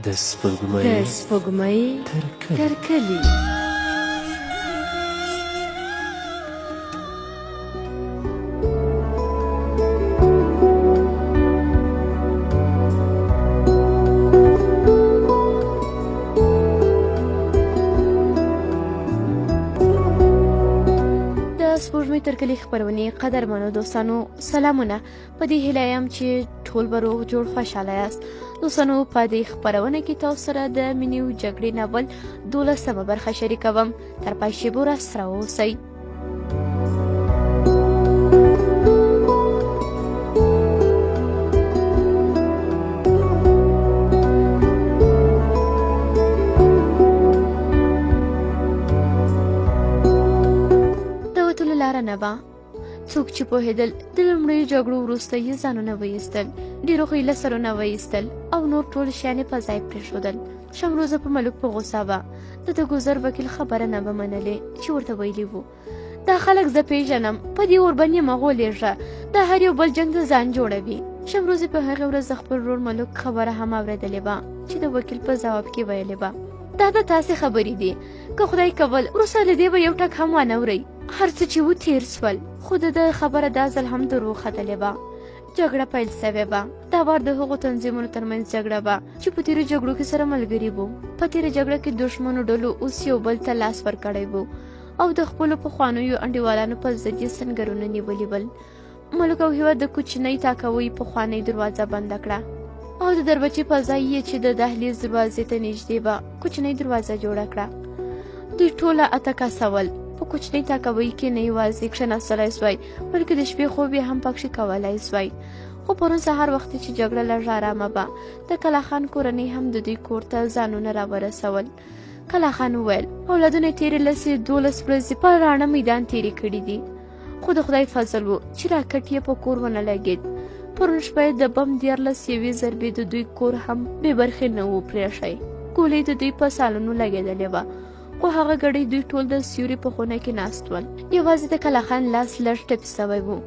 د سپوږمۍ تر کلي. سپوږمۍ تر کلي خپرونې قدرمنو دوستانو سلامونه. په دې هیله یم چې ټول به روغ جوړ خوشحاله یاست. دوستانو په دې خپرونه کې تاسو سره د مینې جګړې ناول 12مه برخه شریکوم. تر پای شیبو راسره اوسئ. لاره نه به څوک چې پوهېدل د لومړیو جګړو وروسته یې ځانونه ویستل، ډېرو خیله سرونه ویستل او نور ټول شیان یې په ځای پرېښودل. شمروزه په ملک په غوسه به د ګذر وکیل خبره نه به منلې چې ورته ویلي وو دا خلک زه پیژنم، په دې اوربند یې مه غولېږه، دا هر یو بل جنګ ته ځان جوړوي. شمروزې په هغې ورځ د خپل ورور ملک خبره هم اورېدلې به چې د وکیل په ځواب کې ویلې به دا د تاسې خبرې دي، که خدای کول وروسته له دې به یو ټک هم وانه ورئ. هر څه چې و تیر سول، خو د خبره دا ځل هم دروغ ختلې به. جګړه پیل سوې به. دا وار د هغو تنظیمونو ترمنځ جګړه به چې په تېرو جګړو کې سره ملګري وو. په تېره جګړه کې دښمنو ډلو اوس یو بل ته لاس ورکړی وو او د خپلو پخوانیو انډیوالانو په ضد یې سنګرونه نیولي ول. ملک او هېواد د کوچنۍ تاکوۍ پخوانۍ دروازه بنده کړه او د دربچې په ځای یې چې د دهلیز دروازې ته نږدې به کوچنۍ دروازه جوړه کړه. دوی ټوله اته کسه ول. په کوچنۍ تاکوۍ کې نه یوازې کښېناستلی سوی، بلکې د شپې خوب یې هم پکښې کولی سوی. خو پرون سهار وختي چې جګړه لږ ارامه به، د کلاخان کورنۍ هم د دوی کور ته ځانونه راورسول. کلاخان وویل اولادونه یې تېرې 12 ورځې په راڼه میدان تېرې کړي دي، خو د خدای فضل و چې راکټ یې په کور ونه لګېد. پرون شپه یې د بم 14 ضربې د دوی کور هم بې برخې نه و پرېښی. ګولۍ د دوی په سالونو لګېدلې وه، خو هغه ګړی دوی ټول د سیوري په خونه کې ناست ول. یوازې د کلاخان لاس لږ ټپ سوی و،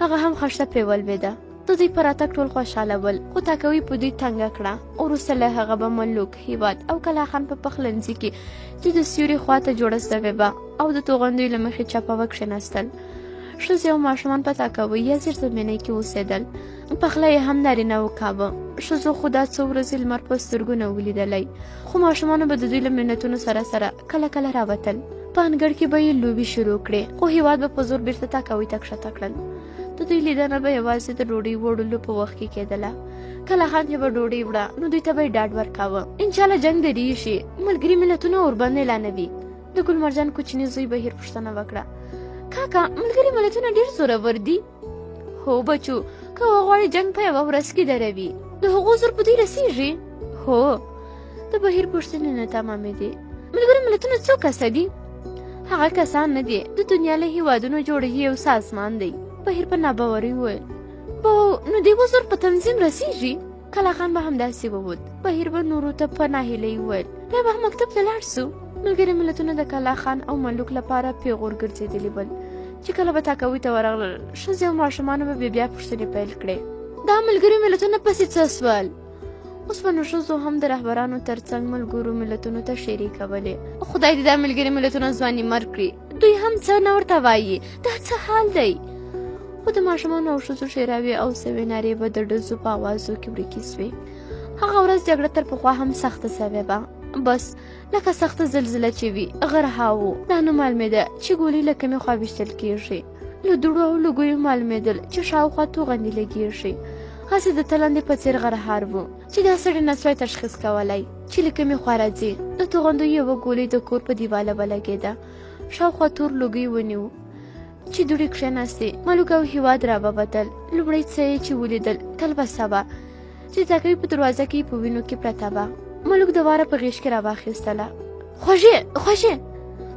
هغه هم خښته پرې ولوېده. د دوی په راتګ ټول خوشحاله ول، خو تاکوي په دوی تنګه کړه. وروسته له هغه به ملوک، هېواد او کلاخان په پخلنځي کې چې د سیوري خواته جوړه سوې به او د توغندیو له مخې چپه وکښېناستل. ښځې او ماشومان په تاکوۍ یا زیرزمینۍ کې اوسېدل. پخلی یې هم نارینه وکاوه. ښځو خو دا څو ورځې لمر په سترګو نه ولیدلی، خو ماشومانو به د دوی له منتونو سره سره کله کله راوتل. په انګړ کې به یې لوبې شروع کړې، خو هېواد به په زور بېرته تاکوۍ ته کښته کړل. د دوی لیدنه به یوازې د ډوډۍ وړلو په وخت کې کېدله. کلاخان چې به ډوډۍ وړه نو دوی ته به یې ډاډ ورکاوه انشاءالله جنګ درېږي، ملګري ملتونه اوربند اعلانوي. د ګل مرجان کوچني زوی بهیر پوښتنه وکړه کاکا ملګري ملتونه ډېر زورور دي؟ هو بچو، که وغواړي جنګ په یوه ورځ کې دروي، د هغو زور په دوی رسېږي؟ هو. د بهیر پوښتنې نه تمامېدې. ملګري ملتونه څو کسه دي؟ هغه کسان نه دي، د دنیا له هېوادونو جوړې یو سازمان دی. بهیر په ناباورۍ وویل بو نو د یوه زور په تنظیم رسېږي؟ کلاخان به همداسې ووت. بهیر به نورو ته په ناهیلۍ وویل بیا به مکتب ته لاړ سو. ملګري ملتونه د کلاخان او ملوک لپاره پیغور ګرځېدلي ول. چې کله به تاکوۍ ته ورغلل، ښځې او ماشومانو به بیا پوښتنې پیل کړې دا ملګري ملتونه پسې څه سول؟ اوس به نو ښځو هم د رهبرانو تر څنګ ملګرو ملتونو ته ښېرې کولې. خدای دې دا ملګري ملتونه ځواني مړ کړي، دوی هم څه نه ورته وایي، دا څه حال دی؟ خو د ماشومانو او ښځو ښېراوې او سوې نارې به د ډزو په اوازو کې ورکې سوې. هغه ورځ جګړه تر پخوا هم سخته سوې به، بس لکه سخته زلزله چې وي غرها و. دا نو معلومېده چې ګولۍ له کومې خوا ویشتل کېږي. له دوړو او لوګیو معلومېدل چې شاوخوا توغندي لګېږي. هسې د تلندې په څېر غرهار و چې دا سړی نه سوی تشخیص کولی چې له کومې خوا راځي. د توغندیو یوه ګولۍ د کور په دیواله ولګېده. شاوخوا تور لوګی ونیو چې دوړې کښېناستې. ملوک او هېواد راووتل. لومړی څه یې چې ولیدل تلوسه وه چې تاکوۍ په دروازه کې په وینو کې پرته وه. ملوک د واره په غېږ کې راواخیستله. خوږې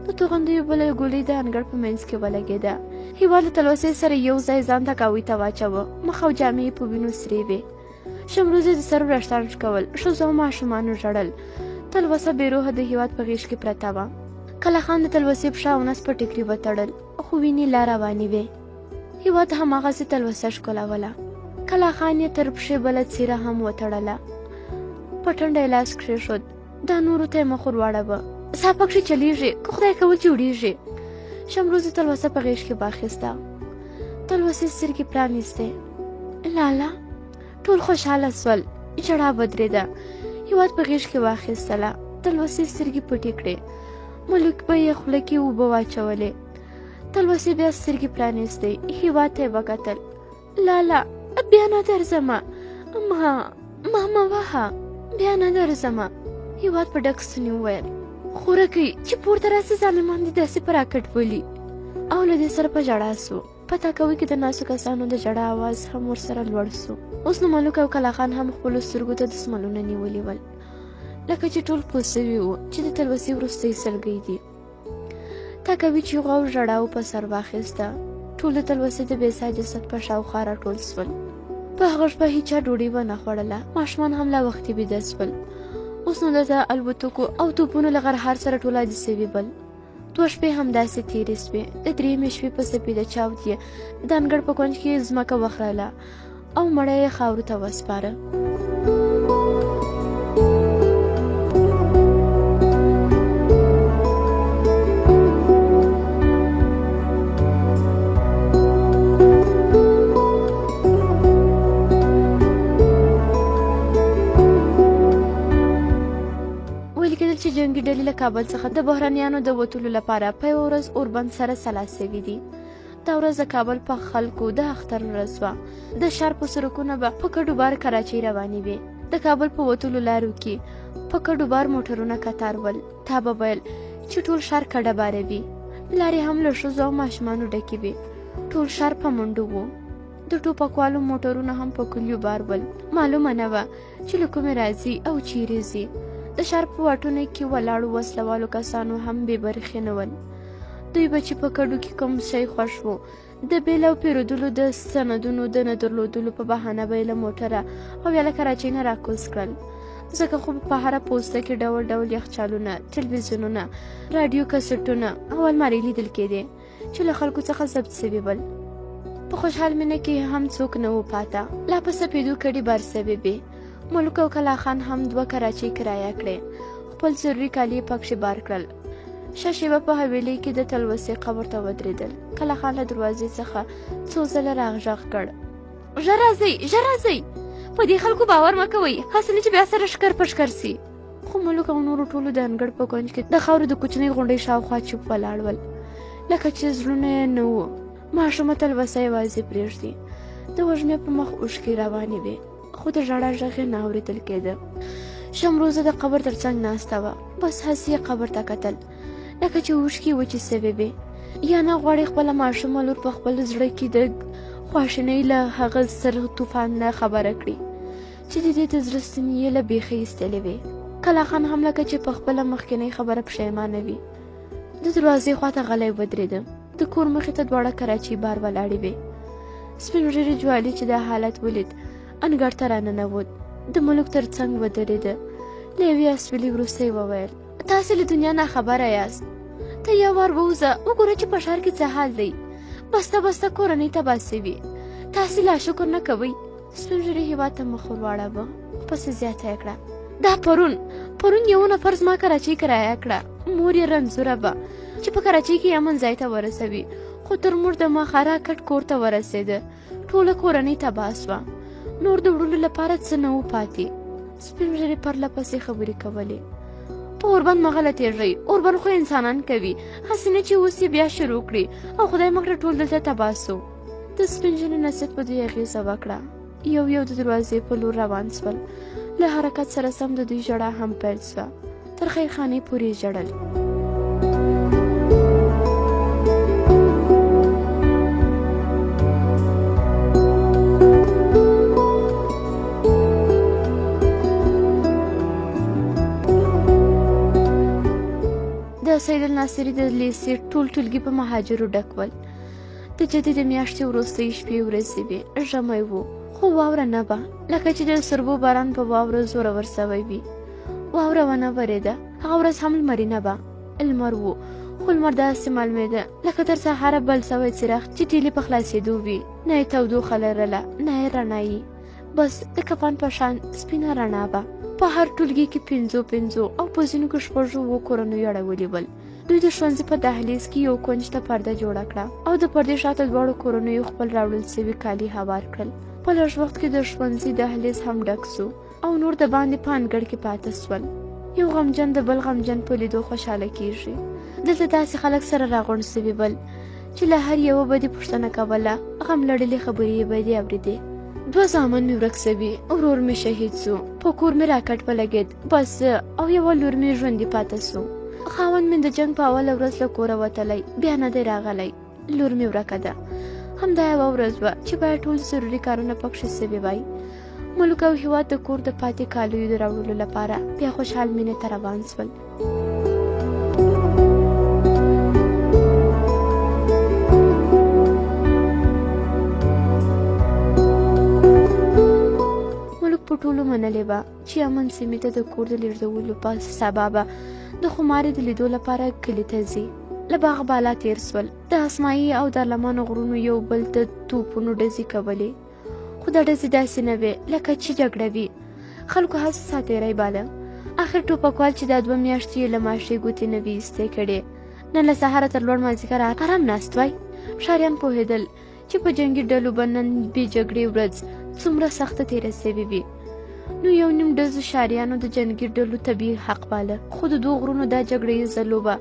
د توغندیو بله ګولۍ د انګړ په منځ کې ولګېده. هېواد له تلوسې سره یو ځای ځان تاکوۍ ته واچوه. مخ او جامې یې په وینو سرې وې. شمروزې د سر وریښتان ښکول. ښځو او ماشومانو ژړل. تلوسه بېروحه د هېواد په غېږ کې پرته وه. کلاخان د تلوسې پښه او نس په ټیکري وتړل، خو وینې لا روانې وې. هېواد هماغسې تلوسه ښکلوله. کلاخان یې تر پښې بله څیره هم وتړله. په ټنډه یې لاس کېښود. دا نورو ته یې مخ ور واړوه. سا پکښې چلیږي که خدای کول جوړېږي. شمروزې تلوسه په غېږ کې واخیسته. تلوسې سترګې پرانیستې. لالا ټول خوشحاله سول. ژړا ودرېده. هېواد په غېږ کې واخیستله. تلوسې سترګې پټې کړې. ملک به یې خوله کې اوبه واچولې. تلوسې بیا سترګې پرانیستې. هېواد ته یې وکتل. لالا بیا نه درځمه. ما مه وهه. بیا نه درځمه. هېواد په ډک ستوني وویل. خورکۍ چې پورته راسي ظالمان دې داسې په راکټ ولي. او له دې سره په ژړا سو. په تاکوي کې د ناسو کسانو د ژړا آواز هم ورسره لوړ سو. اوس نو ملک او کلاخان هم خپلو سترګو ته دسمالونه نیولي ول، لکه چې ټول پوه سوي وو چې د تلوسې وروستی سلګۍ دي. تاکوي چیغو او ژړاو په سر واخیسته. ټول د تلوسې د بېسا جسد په شاوخوا راټول سول. په هغه شپه هیچا ډوډۍ ونه خوړله. ماشومان هم لا وختي بیده سول. اوس نو دلته الوتکو او توپونو له غرهار سره ټول عادي سوي بل. 2 شپې همداسې تېرې سوې. د 3مې شپې په سپېده چاود یې د انګړ په کونج کې ځمکه وخرله او مړی یې خاورو ته وسپاره. چې جنگي ډلې له کابل څخه د بهرنیانو د وتلو لپاره په یوه ورځ اوربند سره سلا سوي دي. دا ورځ د کابل په خلکو د اختر ورځ وه. د ښار په سړکونو به په کډو بار کراچۍ روانې وې. د کابل په وتلو لارو کې په کډو بار موټرونه کتار ول. تا به ویل چې ټول ښار کډه باره وي. لارې هم له ښځو او ماشومانو ډکې وې. ټول ښار په منډو و. د ټوپکوالو موټرونه هم په کلیو بار ول. معلومه نه وه چې له کومې راځي او چیرې ځي. د ښار په واټونو کې ولاړو وسلوالو کسانو هم بې برخې نه ول. دوی به چې په کډو کې کوم شی خوښ و د بیل او پیرودلو د سندونو د نه درلودلو په بهانه به یې له موټره او یا له کراچۍ نه راکوز کړل. ځکه خو په هره پوسته کې ډول ډول یخچالونه، تلویزیونونه، راډیو کسټونه او المارۍ لیدل کېدې چې له خلکو څخه ضبط سوي ول. په خوشحال مینه کې هم څوک نه و پاته. لا په سپېدو کډې بار سوې وې. ملک او کلاخان هم 2 کراچۍ کرایه کړې. خپل ضروري کالي یې پکښې بار کړل. ښه شېبه په حویلۍ کې د تلوسې قبر ته ودرېدل. کلاخان له دروازې څخه څو ځله راغږ کړ. ژر راځئ، ژر راځئ، په دې خلکو باور مه کوئ، هسې نه چې بیا سره ښکر په ښکر سي. خو ملک او نورو ټولو د انګړ په کونج کې د خاورو د کوچنۍ غونډۍ شاوخوا چوپ ولاړ ول، لکه چې زړونه یې نه وو. ماشومه تلوسه یوازې پرېږدي. د وږمې په مخ اوښکې روانې وې، خو د ژړا غږ یې نه اورېدل کېده. شمروزه د قبر تر څنګ ناسته وه. بس هسې یې قبر ته کتل، لکه چې اوښکې وچې سوې وې. یا نه غواړي خپله ماشومه لور په خپل زړه کې د خواشینۍ له هغه سر طوفان نه خبره کړي چې د دې د زړه ستنې یې له بیخي ایستلې وې. کلاخان هم لکه چې په خپله مخکینۍ خبره پښیمانه وي د دروازې خواته غلی ودرېده. د کور مخې ته 2 کراچۍ بار ولاړې وې. سپین ږیري جوالي چې دا حالت ولید انګړ ته راننوت. د ملک تر څنګ ودرېده. له یوې اسویلي وروسته یې وویل: تاسې له دنیا نه خبره یاست. ته یو وار ووځه وګوره چې په ښار کې څه حال دی. بسته بسته کورنۍ تباه سوي. تاسې لا شکر نه کوئ. سپین ږیري هېواد ته مخ ور واړوه. پسې زیاته یې کړه: دا پرون یو نفر زما کراچۍ کرایه کړه. مور یې رنځوره به چې په کراچۍ کې امن ځای ته ورسوي، خو تر موږ د مخه راکټ کور ته ورسېده. ټوله کورنۍ تباه سوه. نور د وړلو لپاره څه نه و پاتې. سپین ږیري پرله پسې خبرې کولې: په اوربند مه غلطېږئ، اوربند خو انسانان کوي، هسې نه چې اوس یې بیا شروع کړي او خدای مکړه ټول دلته تباه سو. د سپین ږیري نصیحت په دوی اغېزه وکړه. یو یو د دروازې په لور روان سول. له حرکت سره سم د دوی ژړا هم پیل سوه. تر خیرخانې پورې ژړل. د سید الناصري د لیسې ټول ټولګي په مهاجرو ډک ول. د جدې د میاشتې وروستۍ شپې ورځې وې. ژمی و، خو واوره نه وه، لکه چې د سربو باران په واوره زورور سوی وي. واوره ونه ورېده. هغه ورځ هم لمرینه وه. لمر و، خو لمر داسې معلومېده لکه تر سهاره بل سوی څراغ چې تیلې په خلاصېدو وي. نه یې تودوخه لرله، نه یې رڼایي، بس د کفن په شان سپینه رڼا وه. په هر ټولګي کې پنځو او په ځینو کې شپږو اووه کورنیو اړولي ول. دوی د ښوونځي په دهلیز کې یو کونج ته پرده جوړه کړه او د پردې شاته دواړو کورنیو خپل راوړل سوي کالي هوار کړل. په لږ وخت کې د ښوونځي دهلیز هم ډک سو او نور د باندې په انګړ کې پاته سول. یو غمجن د بل غمجن په لیدو خوشحاله کیږي. دلته داسې خلک سره راغونډ سوي ول چې له هر یوه به دې پوښتنه کوله، غم لړلې خبرې یې به دې اورېدې. 2 زامن مې ورک سوي، ورور مې شهید سو، په کور مې راکټ ولګېد، بس او یوه لور مې ژوندي پاته سو. خاوند مې د جنګ په اوله ورځ له کوره وتلی، بیا نه دی راغلی. لور مې ورکه ده. همدا یوه ورځ وه چې باید ټول ضروري کارونه پکښې سوي وای. ملک او هېواد د کور د پاتې کالیو د راوړلو لپاره بیا خوشحال مینې ته روان سول. ملک په ټولو منلې وه چې امن سیمې ته د کور د لېږدولو په سبا به د خمارې د لیدو لپاره کلي ته ځي. له باغ بالا تیر سول. د اسمایي او دارلمانو غرونو یو بل ته توپونو ډزې کولې، خو دا ډزې داسې نه وې لکه چې جګړه وي. خلکو هسې ساتیری باله. اخر ټوپکوال چې دا 2 میاشتې یې له ماشې ګوتې نه وي ایستې کړې، نن له سهاره تر لوړ مازدیګر ارام ناست وای. ښاریان پوهېدل چې په جنګي ډلو به نن بې جګړې ورځ څومره سخته تېره سوې وي. نو یو نیم ډزو ښاریانو د جنګي ډلو طبیعي حق باله، خو د 2 غرونو دا جګړه ییزه لوبه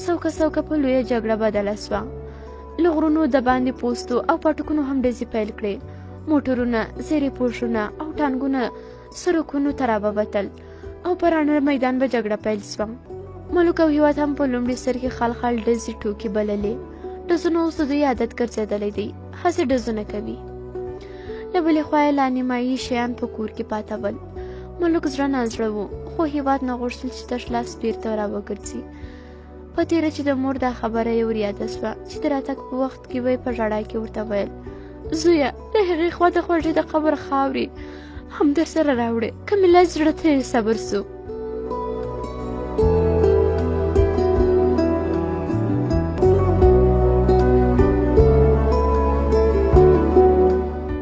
څوکه په لویه جګړه بدله سوه. له غرونو د باندې پوستو او پاټکونو هم ډزې پیل کړې. موټرونه، زیرې پوشونه او ټانګونه سرکونو ته راووتل او په رانه میدان به جګړه پیل سوه. ملک او هېواد هم په لومړي سر کې خال ډزې ټوکې بللې. ډزونه اوس د دوی عادت ګرځېدلی دی، هسې ډزونه کوي. له بلې خوا یې لا نیمایي شیان په کور کې پاته ول. ملک زړه نازړه و، خو هېواد نه غوښتل چې تش لاس بېرته راوګرځي. په تېره چې د مور دا خبره یې ور یاده سوه چې د راتګ په وخت کې به یې په ژړا کې ورته ویل: زویه، له هغې خوا د خوږې د قبر خاورې هم در سره راوړې، که مې لاس زړه ته یې صبر سو.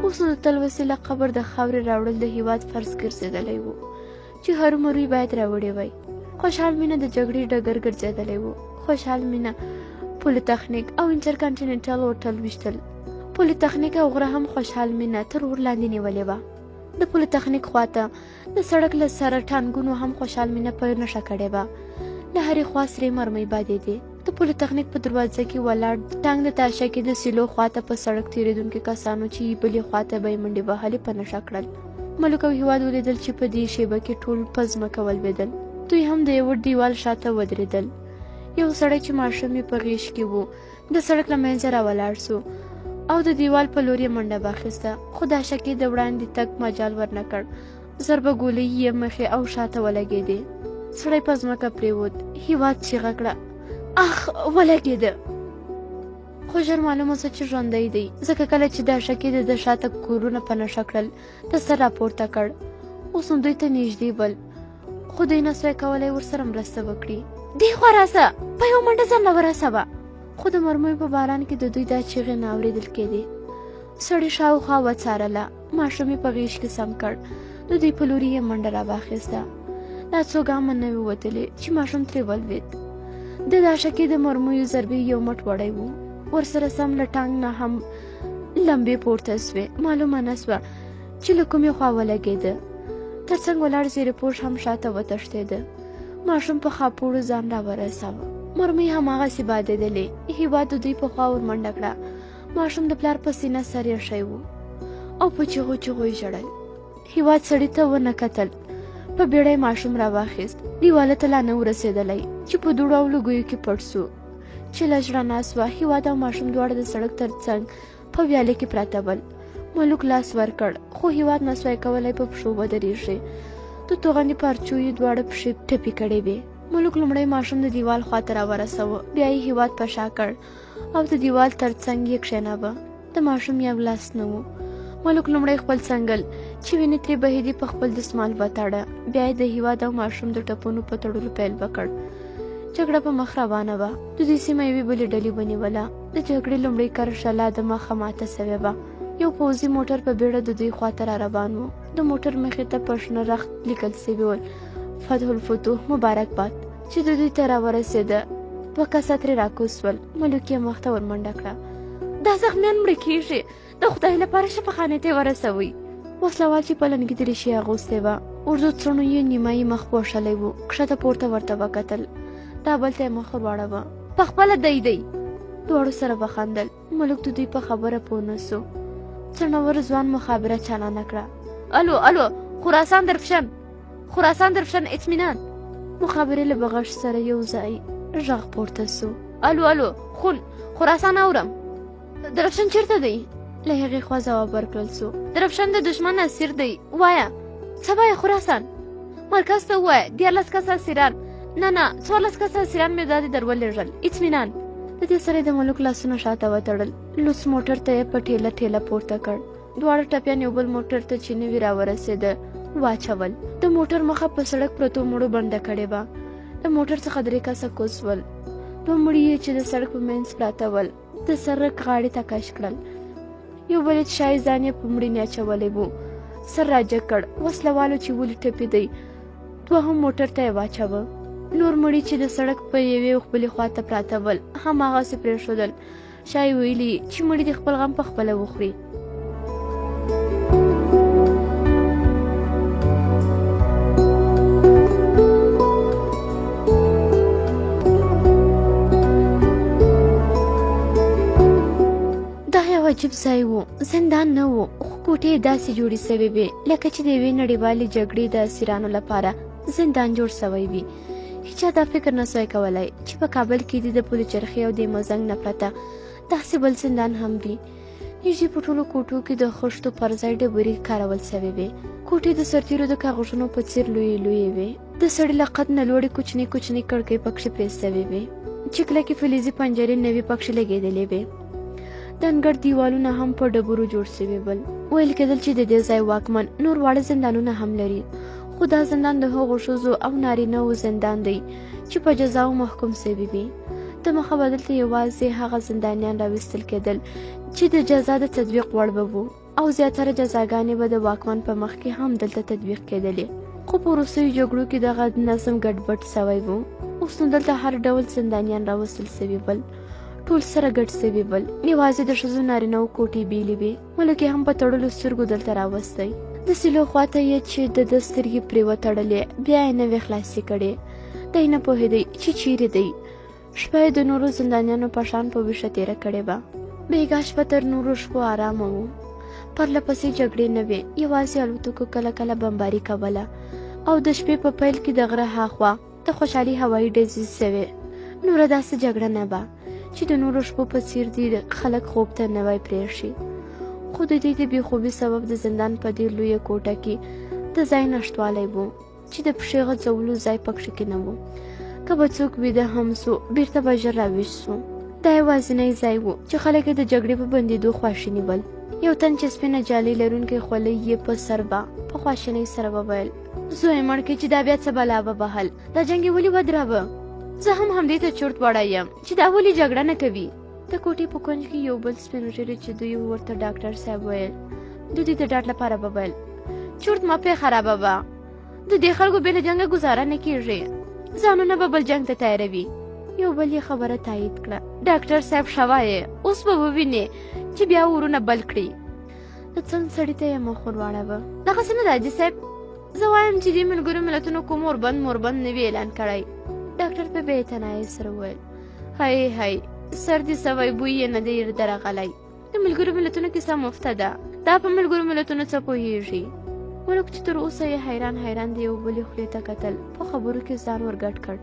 اوس نو د تلوسې له قبر د خاورې راوړل د هېواد فرض ګرځېدلی و چې هرومرو یې باید راوړی وای. خوشحال مینه د جګړې ډګر ګرځېدلی و. خوشحال مینه پولیتخنیک او انټرکانټیننټل هوټل ویشتل. پولیتخنیک او غره هم خوشحال مینه تر اور لاندې نیولې وه. د پولیتخنیک خواته د سړک له سره ټانګونو هم خوشحال مینه په نښه کړې وه. له هرې خوا سرې مرمۍ بادېدې. د پولیتخنیک په دروازه کې ولاړ ټانګ د تاشه کې د سیلو خواته په سړک تېرېدونکي کسانو چې بلې خواته به یې منډې وهلې په نښه کړل. ملک او هېواد ولیدل چې په دې شیبه کې ټول په ځمکه ولوېدل. دوی هم د یوه دیوال شاته ودرېدل. یو سړی چې ماشوم یې په غېږ کې و د سړک له منځه راولاړ سو او د دیوال په لور یې منډه واخیسته، خو دا شکې د وړاندې تګ مجال ورنه کړ. ضربه ګولۍ یې مخې او شاته ولګېدې. سړی په ځمکه پرېوت. هېواد چیغه کړه: اخ، ولګېده! خو ژر معلومه سوه چې ژوندی دی، ځکه کله چې دا شکې د شاته کورونه په نښه کړل د سر راپورته کړ. اوس نو دوی ته نږدې ول، خو دوی نه سوی کولی ورسره مرسته وکړي. دې خوا راسه، په یو منډه ځان له ورسوه. خو د مرمیو په باران کې د دوی دا چیغې نه اورېدل کېدې. سړي شاوخوا وڅارله. ماشوم یې په غېږ کې سم کړ. د دوی په لوري یې منډه راواخیسته. لا څو ګامه نه وې وتلې چې ماشوم ترې ولوېد. د دا شکې د مرمیو ضربې یو مټ وړی و. ورسره سم له ټانګ نه هم لمبې پورته سوې. معلومه نه سوه چې له کومې خوا ولګېده. تر څنګ ولاړ زیرې پوش هم شاته وتښتېده. ماشوم په خاپوړو ځان راورساوه. مرمۍ هماغسې بادېدلې. هېواد د دوی په خوا ور منډه کړه. ماشوم د پلار په سینه سر ایښی و او په چیغو چیغو یې ژړل. هېواد سړي ته ونه کتل. په بیړه یې ماشوم راواخیست. دیواله ته لا نه ورسېدلی چې په دوړو او لوګیو کې پټ سو. چې له ژړا ناست وه. هېواد او ماشوم دواړه د سړک تر څنګ په ویاله کې پراته ول. ملک لاس ورکړ، خو هېواد نه سوی کولی په پښو ودرېږي. د توغندي پارچو یې دواړه پښې ټپي کړې وې. ملک لومړی ماشوم د دیوال خواته راورسوه، بیا یې هېواد په شا کړ او د دیوال تر څنګ یې کښېناوه. د ماشوم یو لاس نه و. ملک لومړی خپل څنګل چې وینې ترې بهېدې په خپل دستمال وتړه. بیا یې د هېواد او ماشوم د ټپونو په تړلو پیل وکړ. جګړه په مخ روانه وه. د دې سیمه یوې بلې ډلې ونیوله. د جګړې لومړۍ کرښه لا د مخه ماته سوې وه. یو پوځي موټر په بیړه د دوی خواته را روان و. د موټر مخې ته په شنه رخت لیکل سوي ول فتح الفتوح مبارکباد. چې د دوی ته راورسېده 2 کسه ترې راکوز شول. ملک یې مخ ته ورمنډه کړه. دا زخمیان مړه کېږي، د خدای لپاره شفاخانې ته یې ورسوئ. وسلوال چې پلنګي دریشي اغوستې وه، اردو څڼو یې نیمایي مخ پوښلی و، کښته پورته ورته وکتل. دا بل ته یې مخ ورواړوه. پخپله دی. دواړو سره وخندل. ملک د دوی په خبره پوه نه سو. څڼور ځوان مخابره چالانه کړه. الو خراسان درفشن اطمینان. مخابرې له بغش سره یو ځای غږ پورته سو. الو خراسان اورم. درفشن چیرته دی؟ له هغې خوا ځواب ورکړل سو. درفشن د دشمن اسیر دی. وایه څه وایې خراسان؟ مرکز ته ووایه 14 کسه اسیران، نه 14 کسه اسیران مې دا دې درولېږل. اطمینان. د دې سره د ملک لاسونه شاته وتړل. لوڅ موټر ته یې په ټیله پورته کړ. دواړه ټپیان یو بل موټر ته چې نوي راورسېده واچول. د موټر مخه په سړک پرتو مړو بنده کړې وه. د موټر څخه 3 کسه کوز شول. 2 مړي یې چې د سړک په منځ پراته ول د سړک غاړې ته کش کړل. یو بل یې شای ځان یې په مړینې اچولی و. سر راجګ کړ. وسلوالو چې ولې ټپېدی 2 موټر ته یې واچوه. نور مړي چې د سړک په یوې او خپلې خواته پراته ول هماغسې پرېښودل. شای ویلي چې مړي د خپل غم په خپله وخوري. عجیب ځای و. زندان نه و، خو کوټې داسې جوړې سوې وې لکه چې د یوې نړیوالې جګړې د اسیرانو لپاره زندان جوړ سوی وي. هیچا دا فکر نه سوی کولی چې په کابل کې د پولې چرخې او د مزنګ نه پرته داسې بل زندان هم وي. نږدې په ټولو کوټو کې د خښتو پر ځای ډبرې کارول سوې وې. کوټې د سرتیرو د کاغذونو په څېر لویې وې. د سړي له قد نه لوړې کوچنۍ کړکۍ پکښې پرې سوې وې چې کلکې فلزي پنجرې نوې پکښې لګېدلې وې. د انګړ دیوالونه هم په ډبرو جوړ سوي ول. ویل کېدل چې د دې ځای واکمن نور واړه زندانونه هم لري، خو دا زندان د هغو ښځو او نارینه‌و زندان دی چې په جزاو محکوم سوي وي. د مخه به دلته یوازې هغه زندانیان راویستل کېدل چې د جزا د تطبیق وړ به وو، او زیاتره جزاګانې به د واکمن په مخ کې هم دلته تطبیق کېدلې. خو په وروستیو جګړو کې دغه نظم ګډوډ سوی و. اوس نو دلته هر ډول زندانیان راوستل سوي ول، ټول سره ګډ سوي ول. یوازې د ښځو نارینه‌و کوټې بیلې وې. ملک یې هم په تړلو سترګو دلته راوستی. د سیلو خواته یې چې د ده سترګې پرې وتړلې بیا یې نه وې خلاصې کړې. دی نه پوهېدی چې چیرې دی. شپه یې د نورو زندانیانو په شان په ویښه تېره کړې وه. بېګا شپه تر نورو شپو ارامه و. پرله پسې جګړې نه وې، یوازې الوتکو کله کله بمباري کوله، او د شپې په پیل کې د غره هاخوا د خوشحالي هوایي ډزې سوې. نوره داسې جګړه نه وه چې د نورو شپو په څېر دې خلک خوب ته نه وای پرېښي. خو د دې د بېخوبي سبب د زندان په دې لویه کوټه کې د ځای نشتوالی و چې د پښې غځولو ځای پکښې کې نه و. که به څوک ویده هم سو بېرته به ژر راویښ سو. دا یوازینی ځای و چې خلک یې د جګړې په بندېدو خواشیني ول. یو تن چې سپینه جالۍ لرونکی خولۍ یې په سر به په خواشینۍ سره وویل: زوی مړ کړې چې دا بیا څه بلا به بهل، دا جنګ یې ولې ودراوه؟ زه هم همدې ته چورت وړی یم چې دا ولې جګړه نه کوي. د کوټې په کونج کې یو بل سپین ږیري چې دوی ورته ډاکټر صاحب ویل، د دوی د ډاډ لپاره به ویل: چورت مه پې خرابوه، د دې خلکو بې له جنګه ګزاره نه کېږي، ځانونه به بل جنګ ته تیاروي. یو بل یې خبره تایید کړه: ډاکټر صاحب ښه وایې، اوس به ووینې چې بیا ورونه بل کړي. د څنګ سړي ته یې مخ ور واړوه: دغسې نه ده حاجي صاحب، زه وایم چې دې ملګرو ملتونو کوم موربند نه وي اعلان کړی. ډاکټر په بې اعتنایۍ سره وویل: هی سر دې سوی بوی یې نه دی درغلی. د ملګرو ملتونو کیسه مفته ده، دا په ملګرو ملتونو څه پوهېږي. ملک چې تر اوسه یې حیران د یو بلې خولې ته کتل، په خبرو کې ځان ورګډ کړ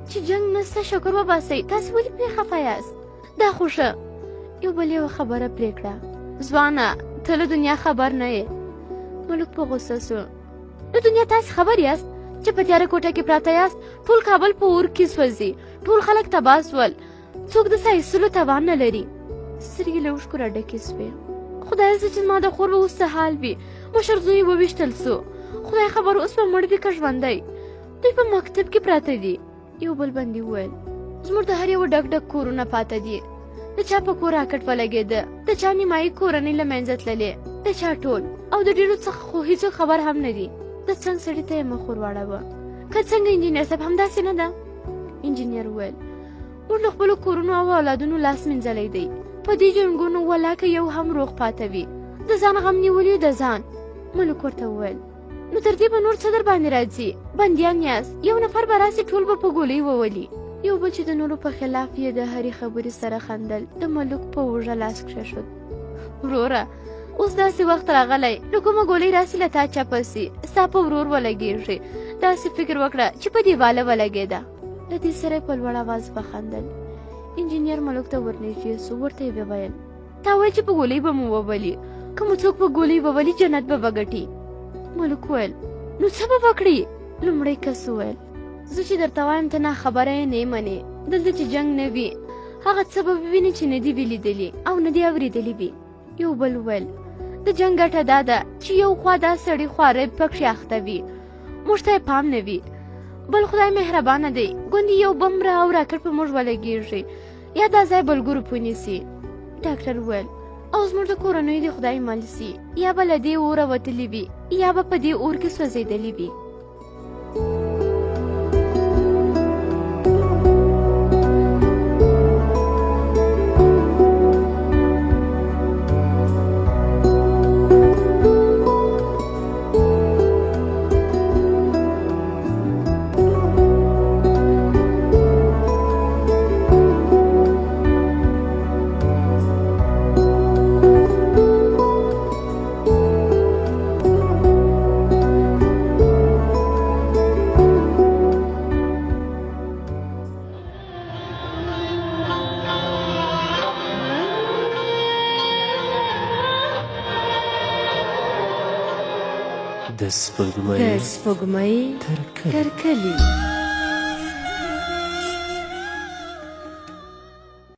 چې جنګ نسته، شکر وباسئ، تاسې ولې پرې خفه یاست؟ دا خو ښه. یو بل یوه خبره پرې کړه: ځوانه، ته له دنیا خبر نه یې. ملک په غوسه سو: له دنیا تاسې خبر یاست چې په تیاره کوټه کې پراته یاست؟ ټول کابل په اور کې سوځي، ټول خلک تباه سول، څوک د ساه ایستلو توان نه لري. سترګې له اوښکو راډکې سوې. خدایه زه چې زما د خور به اوس څه حال وي. مشر زوی یې وویشتل سو، خدای خبر اوس به مړ وي که ژوندی. دوی په مکتب کې پراته دي. یو بل بندي وویل: زموږ د هر یوه ډک کورونه پاته دي، د چا په کور راکټ ولګېده، د چا نیمایي کورنۍ له منځه تللې، د چا ټول، او د ډېرو څخه خو هېڅوک خبر هم نه دي. د څنګ سړي ته یې مخ ور واړاوه. که څنګه انجینر صاحب همداسې نه ده؟ انجینر وویل موږ له خپلو کورونو او اولادونو لاس مینځلی دی. په دې جنګونو ولاکه یو هم روغ پاته وي. د ځان غم نیولي د ځان. ملک ورته وویل نو تر دې به نور څه در باندې راځي؟ بندیان یاست، یو نفر به راسي ټول به په ګولۍ وولي. یو بل چې د نورو په خلاف یې د هرې خبرې سره خندل، د ملک په اوږه لاس کښېښود. وروره اوس داسې وخت راغلی نو کومه ګولۍ راسي له تا چپه سي، ستا په ورور ولګېږي. داسې فکر وکړه چې په دیواله ولګېده. له دې سره یې په لوړ اواز وخندل. انجینر ملک ته ورنږدې سو، ورته یې وویل تا ویل چې په ګولۍ به مو وولي، که مو څوک په ګولۍ وولي جنت به وګټي. ملک وویل نو څه به وکړي؟ لومړی کس وویل زه چې درته وایم ته ناخبره یې نه منې. دلته چې جنګ نه وي هغه څه به ووینې چې نه دي وي لیدلي او نه دي اورېدلي وي. یو بل وویل د جنګ ګټه دا ده چې یو خوا دا سړي خواره پکښې اخته وي، موږ ته یې پام نه وي. بل خدای مهربانه دی، ګوندې یو بم را او راکټ په موږ ولګېږي یا دا ځای بلګرو پونیسي. ډاکټر وویل او زموږ د کورنیو د خدای مل سي، یا به له دې اوره وتلي وي یا به په دې اور کې سوځېدلي وي. د سپوږمۍ تر کلي